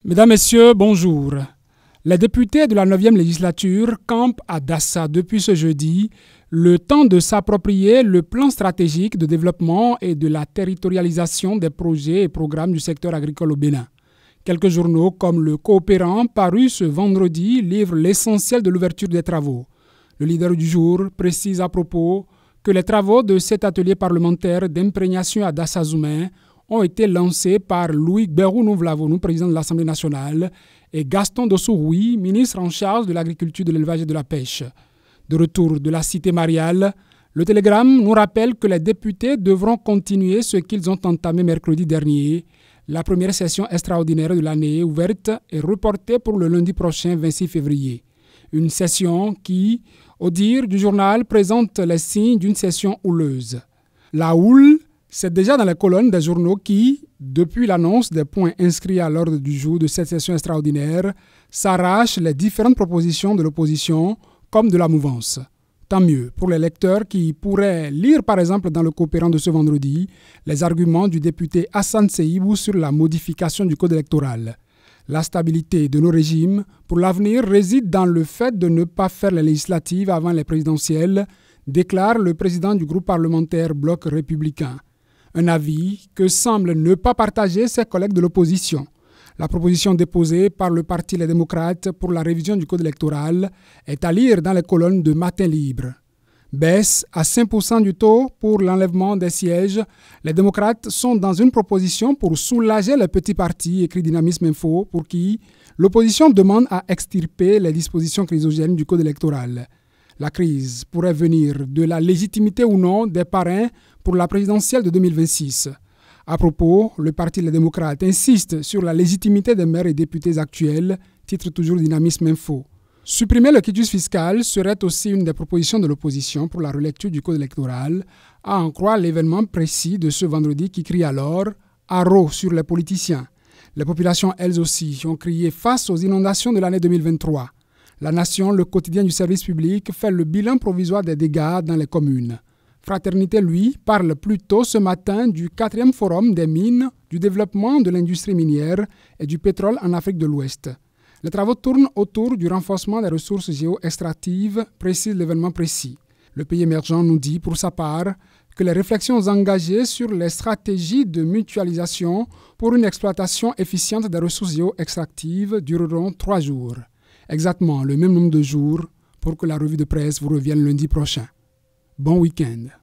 Mesdames, Messieurs, bonjour. Les députés de la 9e législature campent à Dassa depuis ce jeudi le temps de s'approprier le plan stratégique de développement et de la territorialisation des projets et programmes du secteur agricole au Bénin. Quelques journaux comme Le Coopérant, paru ce vendredi, livrent l'essentiel de l'ouverture des travaux. Le leader du jour précise à propos que les travaux de cet atelier parlementaire d'imprégnation à Dassa-Zoumé ont été lancés par Louis Gbérou-Nouvlavonou, président de l'Assemblée nationale, et Gaston Dossou-Rouy, ministre en charge de l'agriculture, de l'élevage et de la pêche. De retour de la cité mariale, le télégramme nous rappelle que les députés devront continuer ce qu'ils ont entamé mercredi dernier. La première session extraordinaire de l'année ouverte est reportée pour le lundi prochain, 26 février. Une session qui, au dire du journal, présente les signes d'une session houleuse. La houle, c'est déjà dans les colonnes des journaux qui, depuis l'annonce des points inscrits à l'ordre du jour de cette session extraordinaire, s'arrachent les différentes propositions de l'opposition comme de la mouvance. Tant mieux pour les lecteurs qui pourraient lire par exemple dans le Coopérant de ce vendredi les arguments du député Hassan Seibou sur la modification du code électoral. La stabilité de nos régimes pour l'avenir réside dans le fait de ne pas faire les législatives avant les présidentielles, déclare le président du groupe parlementaire Bloc républicain. Un avis que semblent ne pas partager ses collègues de l'opposition. La proposition déposée par le Parti Les Démocrates pour la révision du code électoral est à lire dans les colonnes de Matin Libre. Baisse à 5% du taux pour l'enlèvement des sièges. Les démocrates sont dans une proposition pour soulager les petits partis, écrit Dynamisme Info, pour qui l'opposition demande à extirper les dispositions chrysogènes du code électoral. La crise pourrait venir de la légitimité ou non des parrains pour la présidentielle de 2026. À propos, le Parti Les Démocrates insiste sur la légitimité des maires et députés actuels, titre toujours Dynamisme Info. Supprimer le quitus fiscal serait aussi une des propositions de l'opposition pour la relecture du code électoral, à en croire l'événement précis de ce vendredi qui crie alors « haro sur les politiciens ». Les populations, elles aussi, ont crié face aux inondations de l'année 2023. La Nation, le quotidien du service public, fait le bilan provisoire des dégâts dans les communes. Fraternité, lui, parle plus tôt ce matin du 4e forum des mines, du développement de l'industrie minière et du pétrole en Afrique de l'Ouest. Les travaux tournent autour du renforcement des ressources géo-extractives, précise l'événement précis. Le pays émergent nous dit, pour sa part, que les réflexions engagées sur les stratégies de mutualisation pour une exploitation efficiente des ressources géo-extractives dureront 3 jours. Exactement le même nombre de jours pour que la revue de presse vous revienne lundi prochain. Bon week-end.